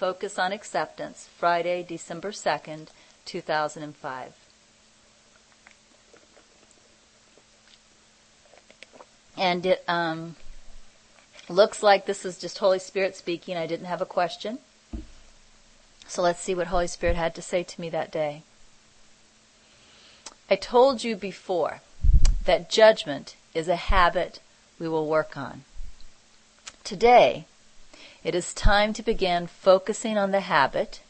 Focus on Acceptance, Friday, December 2nd, 2005. And it looks like this is just Holy Spirit speaking. I didn't have a question. So let's see what Holy Spirit had to say to me that day. I told you before that judgment is a habit we will work on. Today, it is time to begin focusing on the habit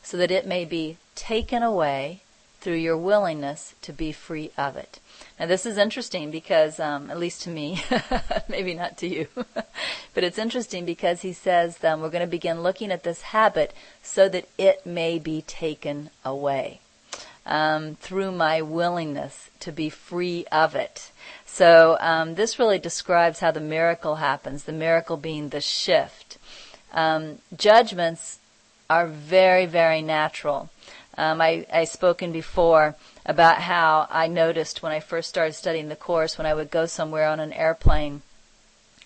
so that it may be taken away through your willingness to be free of it. Now this is interesting because, at least to me, maybe not to you, but it's interesting because he says we're going to begin looking at this habit so that it may be taken away through my willingness to be free of it. So this really describes how the miracle happens, the miracle being the shift. Judgments are very, very natural. I spoken before about how I noticed when I first started studying the Course, when I would go somewhere on an airplane,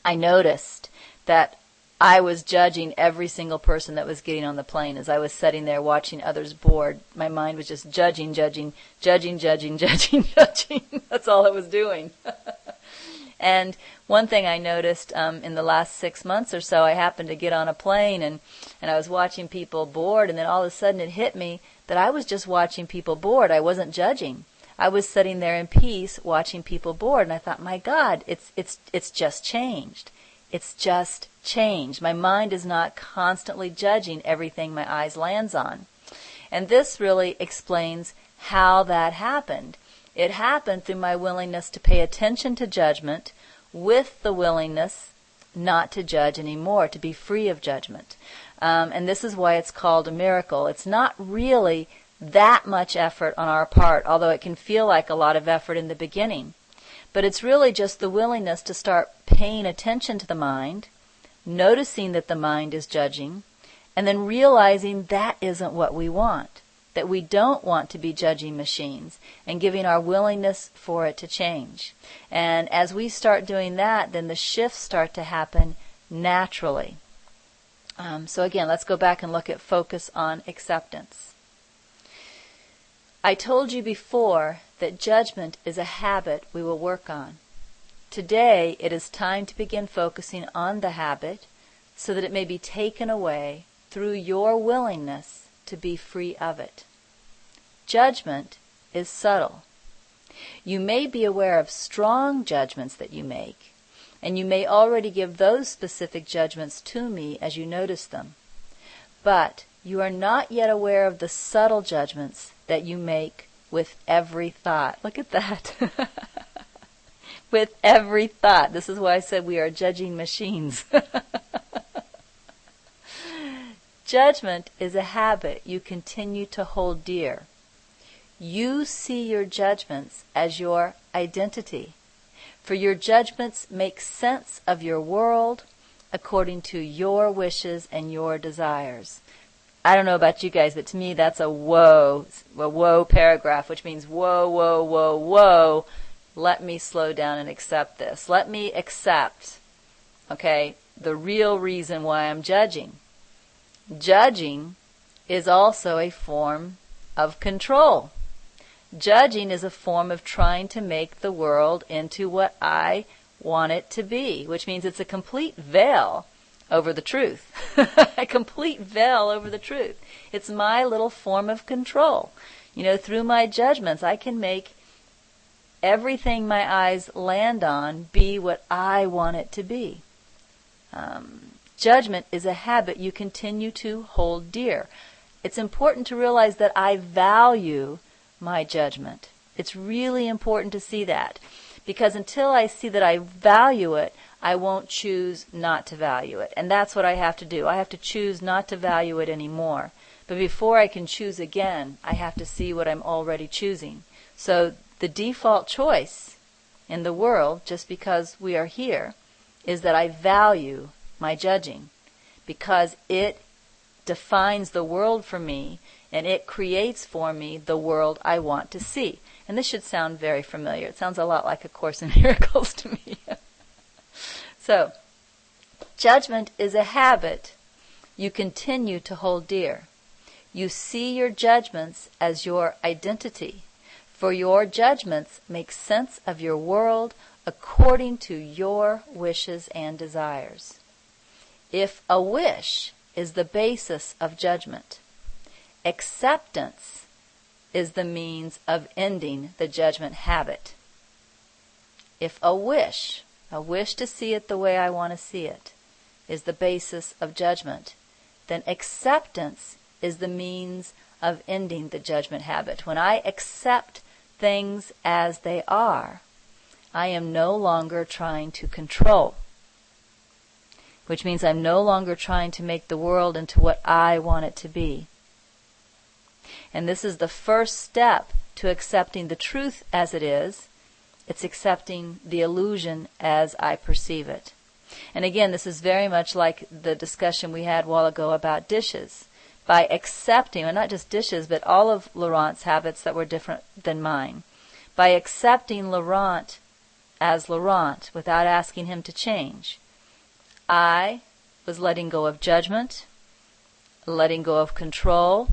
I noticed that I was judging every single person that was getting on the plane. As I was sitting there watching others board, my mind was just judging. That's all it was doing. And one thing I noticed in the last 6 months or so, I happened to get on a plane and I was watching people board, and then all of a sudden it hit me that I was just watching people board. I wasn't judging. I was sitting there in peace watching people board, and I thought, my God, it's just changed. It's just changed. My mind is not constantly judging everything my eyes lands on. And this really explains how that happened. It happened through my willingness to pay attention to judgment with the willingness not to judge anymore, to be free of judgment. And this is why it's called a miracle. It's not really that much effort on our part, although it can feel like a lot of effort in the beginning. But it's really just the willingness to start paying attention to the mind, noticing that the mind is judging, and then realizing that isn't what we want, that we don't want to be judging machines, and giving our willingness for it to change. And as we start doing that, then the shifts start to happen naturally. So again, let's go back and look at focus on acceptance. I told you before that judgment is a habit we will work on. Today, it is time to begin focusing on the habit so that it may be taken away through your willingness to be free of it. Judgment is subtle. You may be aware of strong judgments that you make, and you may already give those specific judgments to me as you notice them. But you are not yet aware of the subtle judgments that you make with every thought. Look at that. With every thought. This is why I said we are judging machines. Judgment is a habit you continue to hold dear. You see your judgments as your identity. For your judgments make sense of your world according to your wishes and your desires. I don't know about you guys, but to me that's a whoa paragraph, which means whoa. Let me slow down and accept this. Let me accept, the real reason why I'm judging. Judging is also a form of control. Judging is a form of trying to make the world into what I want it to be, which means it's a complete veil over the truth. A complete veil over the truth. It's my little form of control. Through my judgments, I can make everything my eyes land on be what I want it to be. Judgment is a habit you continue to hold dear. It's important to realize that I value my judgment. It's really important to see that, because until I see that I value it, I won't choose not to value it. And that's what I have to do. I have to choose not to value it anymore. But before I can choose again, I have to see what I'm already choosing. So the default choice in the world, just because we are here, is that I value my judging, because it defines the world for me, and it creates for me the world I want to see. And this should sound very familiar. It sounds a lot like A Course in Miracles to me. So, judgment is a habit you continue to hold dear. You see your judgments as your identity, for your judgments make sense of your world according to your wishes and desires. If a wish is the basis of judgment, acceptance is the means of ending the judgment habit. If a wish to see it the way I want to see it, is the basis of judgment, then acceptance is the means of ending the judgment habit. When I accept things as they are, I am no longer trying to control, which means I'm no longer trying to make the world into what I want it to be. And this is the first step to accepting the truth as it is. It's accepting the illusion as I perceive it. And again, this is very much like the discussion we had a while ago about dishes. By accepting, and not just dishes, but all of Laurent's habits that were different than mine, by accepting Laurent as Laurent without asking him to change, I was letting go of judgment, letting go of control,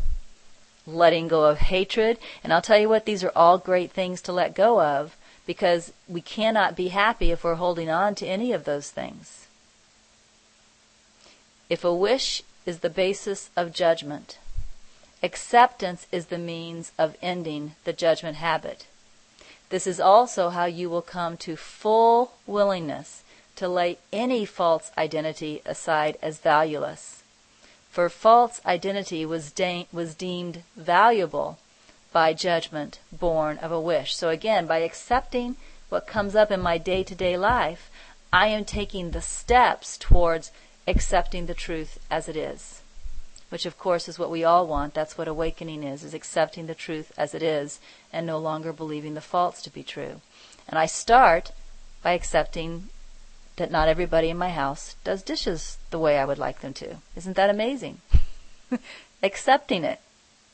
letting go of hatred. And I'll tell you what, these are all great things to let go of, because we cannot be happy if we're holding on to any of those things. If a wish is the basis of judgment, acceptance is the means of ending the judgment habit. This is also how you will come to full willingness to lay any false identity aside as valueless. For false identity was deemed valuable by judgment born of a wish. So again, by accepting what comes up in my day-to-day life, I am taking the steps towards accepting the truth as it is, which of course is what we all want. That's what awakening is accepting the truth as it is and no longer believing the false to be true. And I start by accepting that not everybody in my house does dishes the way I would like them to. Isn't that amazing? Accepting it.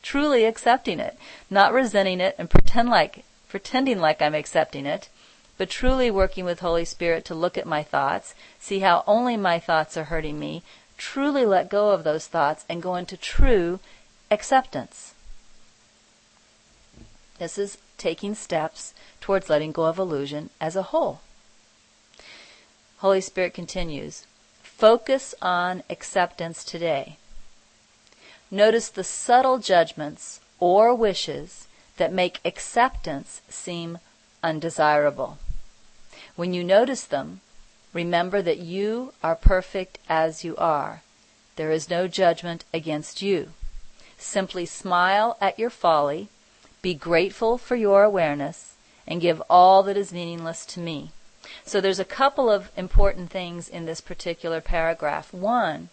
Truly accepting it, not resenting it and pretending like I'm accepting it, but truly working with Holy Spirit to look at my thoughts, see how only my thoughts are hurting me, truly let go of those thoughts and go into true acceptance. This is taking steps towards letting go of illusion as a whole. Holy Spirit continues, focus on acceptance today. Notice the subtle judgments or wishes that make acceptance seem undesirable. When you notice them, remember that you are perfect as you are. There is no judgment against you. Simply smile at your folly, be grateful for your awareness, and give all that is meaningless to me. So there's a couple of important things in this particular paragraph. One,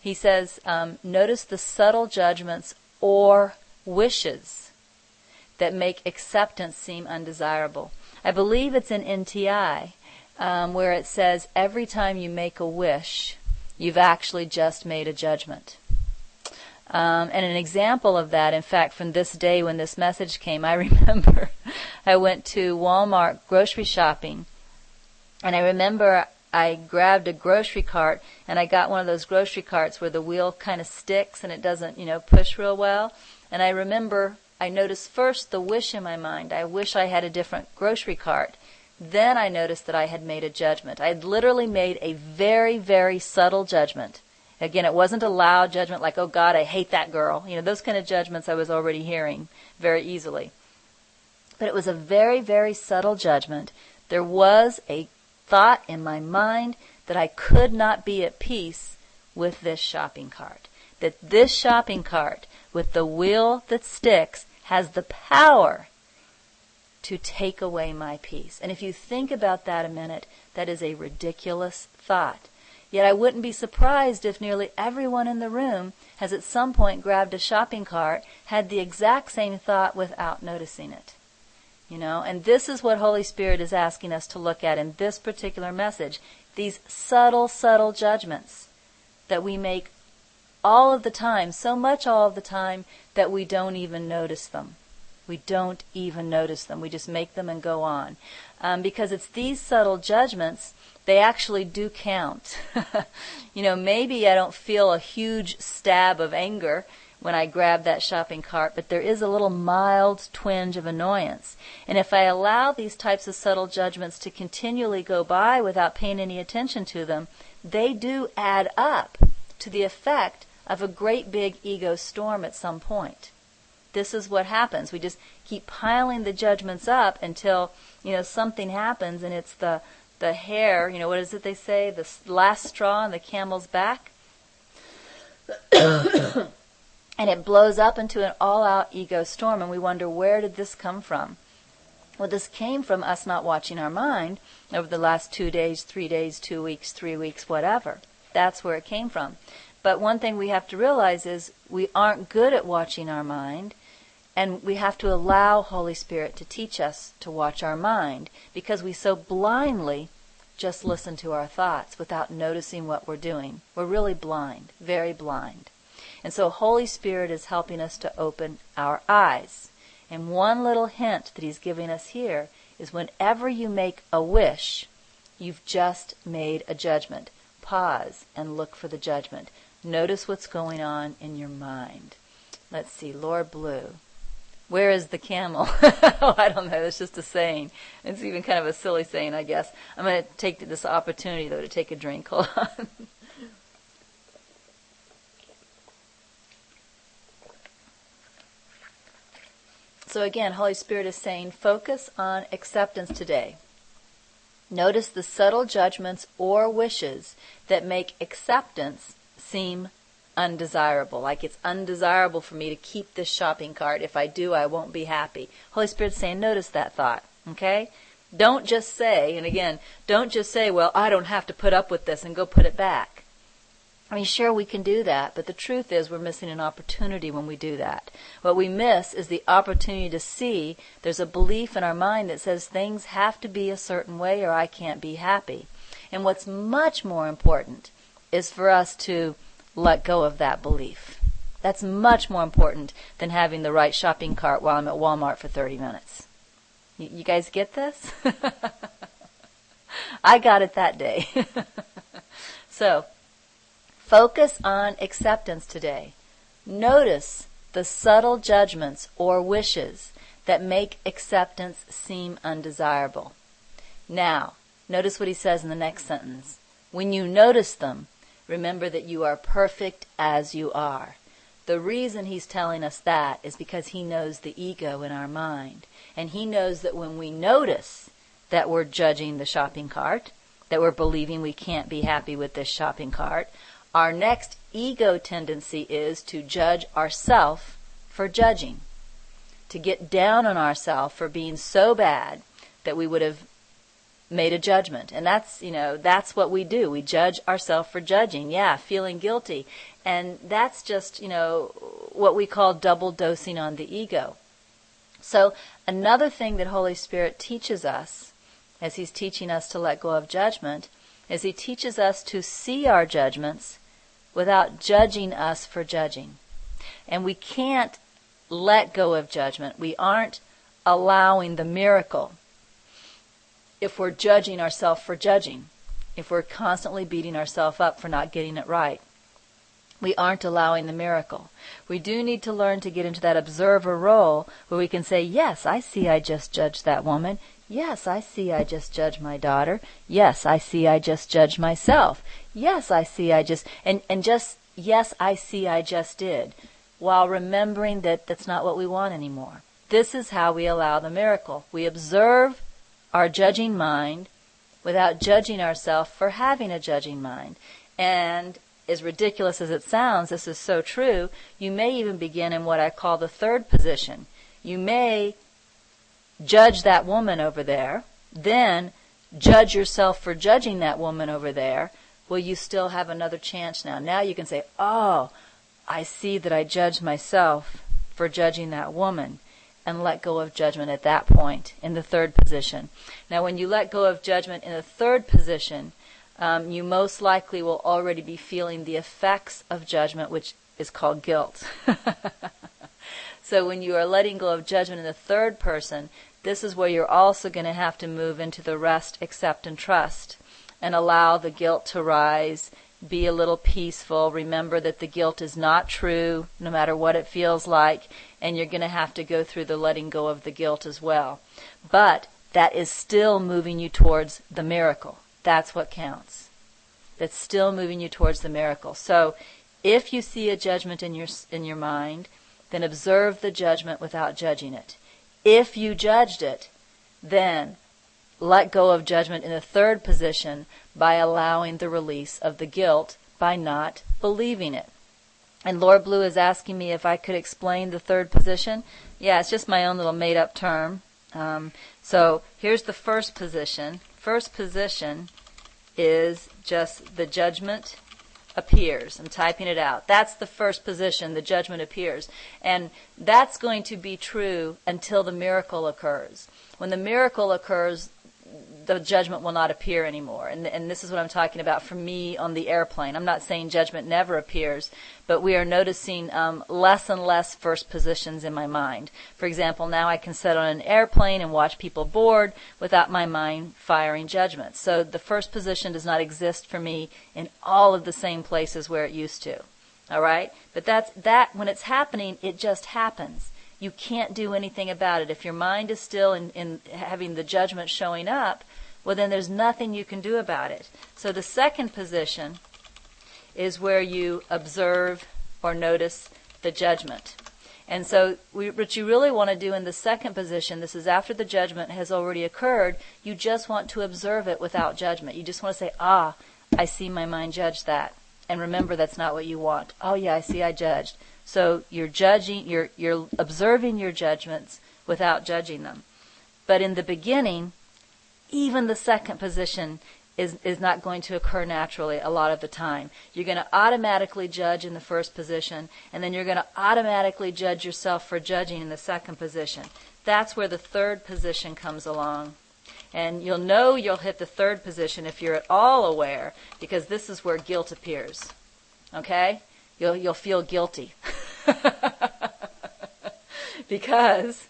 he says, notice the subtle judgments or wishes that make acceptance seem undesirable. I believe it's in NTI where it says every time you make a wish, you've actually just made a judgment. And an example of that, in fact, from this day when this message came, I remember I went to Walmart grocery shopping, and I remember I grabbed a grocery cart, and I got one of those grocery carts where the wheel kind of sticks and it doesn't, push real well. And I remember I noticed first the wish in my mind. I wish I had a different grocery cart. Then I noticed that I had made a judgment. I had literally made a very, very subtle judgment. Again, it wasn't a loud judgment like, oh God, I hate that girl. Those kind of judgments I was already hearing very easily. But it was a very, very subtle judgment. There was a thought in my mind that I could not be at peace with this shopping cart. That this shopping cart with the wheel that sticks has the power to take away my peace. And if you think about that a minute, that is a ridiculous thought. Yet I wouldn't be surprised if nearly everyone in the room has at some point grabbed a shopping cart, had the exact same thought without noticing it. And this is what Holy Spirit is asking us to look at in this particular message. These subtle, subtle judgments that we make all of the time, so much all of the time that we don't even notice them. We don't even notice them. We just make them and go on. Because it's these subtle judgments, they actually do count. Maybe I don't feel a huge stab of anger when I grab that shopping cart, but there is a little mild twinge of annoyance. And if I allow these types of subtle judgments to continually go by without paying any attention to them, they do add up to the effect of a great big ego storm at some point. This is what happens. We just keep piling the judgments up until, something happens, and it's the hair, what is it they say? The last straw on the camel's back. And it blows up into an all-out ego storm, and we wonder, where did this come from? Well, this came from us not watching our mind over the last 2 days, 3 days, 2 weeks, 3 weeks, whatever. That's where it came from. But one thing we have to realize is we aren't good at watching our mind, and we have to allow Holy Spirit to teach us to watch our mind, because we so blindly just listen to our thoughts without noticing what we're doing. We're really blind, very blind. And so Holy Spirit is helping us to open our eyes. And one little hint that He's giving us here is whenever you make a wish, you've just made a judgment. Pause and look for the judgment. Notice what's going on in your mind. Let's see, Lord Blue. Where is the camel? Oh, I don't know. It's just a saying. It's even kind of a silly saying, I guess. I'm going to take this opportunity, though, to take a drink. Hold on. So again, Holy Spirit is saying, focus on acceptance today. Notice the subtle judgments or wishes that make acceptance seem undesirable. Like it's undesirable for me to keep this shopping cart. If I do, I won't be happy. Holy Spirit's saying, notice that thought, okay? Don't just say, and again, don't just say, well, I don't have to put up with this and go put it back. I mean, sure, we can do that, but the truth is we're missing an opportunity when we do that. What we miss is the opportunity to see there's a belief in our mind that says things have to be a certain way or I can't be happy. And what's much more important is for us to let go of that belief. That's much more important than having the right shopping cart while I'm at Walmart for 30 minutes. You guys get this? I got it that day. So, focus on acceptance today. Notice the subtle judgments or wishes that make acceptance seem undesirable. Now, notice what he says in the next sentence. When you notice them, remember that you are perfect as you are. The reason he's telling us that is because he knows the ego in our mind. And he knows that when we notice that we're judging the shopping cart, that we're believing we can't be happy with this shopping cart, our next ego tendency is to judge ourself for judging. To get down on ourselves for being so bad that we would have made a judgment. And that's what we do. We judge ourselves for judging. Yeah, feeling guilty. And that's just, what we call double dosing on the ego. So another thing that Holy Spirit teaches us, as He's teaching us to let go of judgment, is He teaches us to see our judgments without judging us for judging. And we can't let go of judgment. We aren't allowing the miracle if we're judging ourselves for judging, if we're constantly beating ourselves up for not getting it right. We aren't allowing the miracle. We do need to learn to get into that observer role where we can say, yes, I see I just judged that woman. Yes, I see I just judged my daughter. Yes, I see I just judged myself. Yes, I see I just, and just, yes, I see I just did, while remembering that that's not what we want anymore. This is how we allow the miracle. We observe our judging mind without judging ourselves for having a judging mind. And as ridiculous as it sounds, this is so true, you may even begin in what I call the third position. You may judge that woman over there, then judge yourself for judging that woman over there. Well, you still have another chance now. Now you can say, oh, I see that I judged myself for judging that woman, and let go of judgment at that point in the third position. Now, when you let go of judgment in the third position, you most likely will already be feeling the effects of judgment, which is called guilt. So when you are letting go of judgment in the third person, this is where you're also going to have to move into the rest, accept, and trust, and allow the guilt to rise. Be a little peaceful. Remember that the guilt is not true, no matter what it feels like, and you're going to have to go through the letting go of the guilt as well. But that is still moving you towards the miracle. That's what counts. That's still moving you towards the miracle. So if you see a judgment in your mind, then observe the judgment without judging it. If you judged it, then let go of judgment in the third position by allowing the release of the guilt by not believing it. And Lord Blue is asking me if I could explain the third position. Yeah, it's just my own little made-up term. So here's the first position. First position is just the judgment appears. I'm typing it out. That's the first position, the judgment appears. And that's going to be true until the miracle occurs. When the miracle occurs, the judgment will not appear anymore. And this is what I'm talking about for me on the airplane. I'm not saying judgment never appears, but we are noticing less and less first positions in my mind. For example, now I can sit on an airplane and watch people board without my mind firing judgment. So the first position does not exist for me in all of the same places where it used to. All right? But that when it's happening, it just happens. You can't do anything about it. If your mind is still in having the judgment showing up, well, then there's nothing you can do about it. So the second position is where you observe or notice the judgment. And so what you really want to do in the second position, this is after the judgment has already occurred, you just want to observe it without judgment. You just want to say, I see my mind judge that. And remember, that's not what you want. Oh, yeah, I see I judged. So you're judging, you're observing your judgments without judging them. But in the beginning, even the second position is not going to occur naturally a lot of the time. You're going to automatically judge in the first position, and then you're going to automatically judge yourself for judging in the second position. That's where the third position comes along. And you'll know you'll hit the third position if you're at all aware, because this is where guilt appears. Okay? You'll feel guilty. Because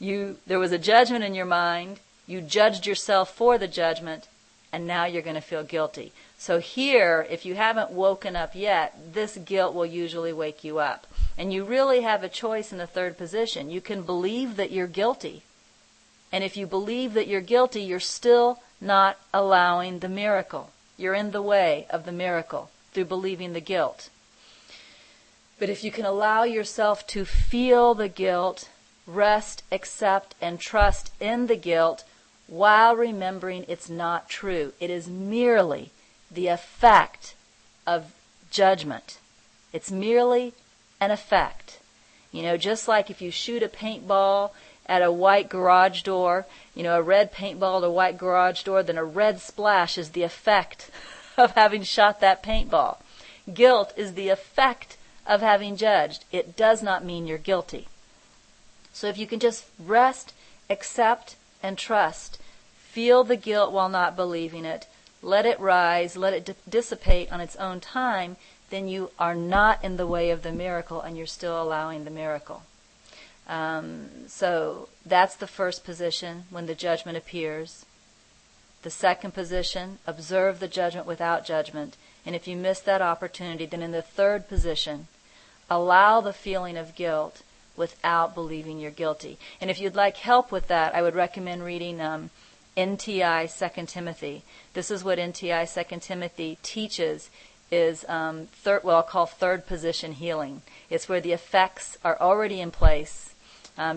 there was a judgment in your mind, you judged yourself for the judgment, and now you're going to feel guilty. So here, if you haven't woken up yet, this guilt will usually wake you up. And you really have a choice in the third position. You can believe that you're guilty. And if you believe that you're guilty, you're still not allowing the miracle. You're in the way of the miracle through believing the guilt. But if you can allow yourself to feel the guilt, rest, accept, and trust in the guilt while remembering it's not true. It is merely the effect of judgment. It's merely an effect. You know, just like if you shoot a paintball at a white garage door, a red paintball at a white garage door, then a red splash is the effect of having shot that paintball. Guilt is the effect of having judged. It does not mean you're guilty. So if you can just rest, accept, and trust, feel the guilt while not believing it, let it rise, let it dissipate on its own time, then you are not in the way of the miracle and you're still allowing the miracle. So that's the first position when the judgment appears. The second position, observe the judgment without judgment. And if you miss that opportunity, then in the third position, allow the feeling of guilt without believing you're guilty. And if you'd like help with that, I would recommend reading NTI 2 Timothy. This is what NTI 2 Timothy teaches is what I'll call third position healing. It's where the effects are already in place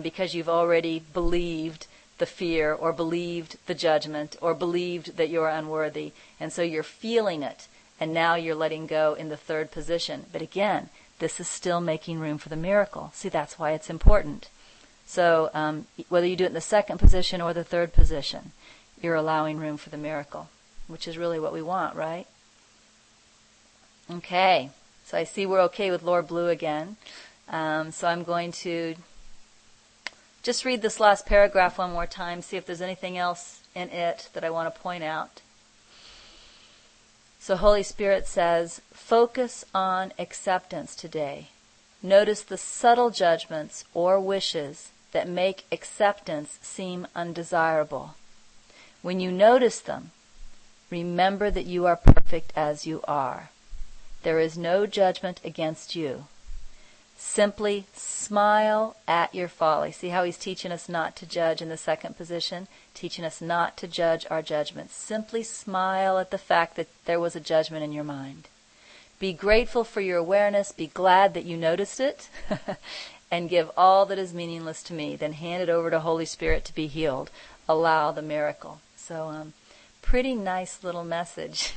because you've already believed the fear or believed the judgment or believed that you're unworthy. And so you're feeling it. And now you're letting go in the third position. But again, this is still making room for the miracle. See, that's why it's important. So whether you do it in the second position or the third position, you're allowing room for the miracle, which is really what we want, right? Okay, so I see we're okay with Lord Blue again. So I'm going to just read this last paragraph one more time, see if there's anything else in it that I want to point out. So Holy Spirit says, focus on acceptance today. Notice the subtle judgments or wishes that make acceptance seem undesirable. When you notice them, remember that you are perfect as you are. There is no judgment against you. Simply smile at your folly. See how he's teaching us not to judge in the second position? Teaching us not to judge our judgments. Simply smile at the fact that there was a judgment in your mind. Be grateful for your awareness. Be glad that you noticed it. And give all that is meaningless to me. Then hand it over to Holy Spirit to be healed. Allow the miracle. So, pretty nice little message.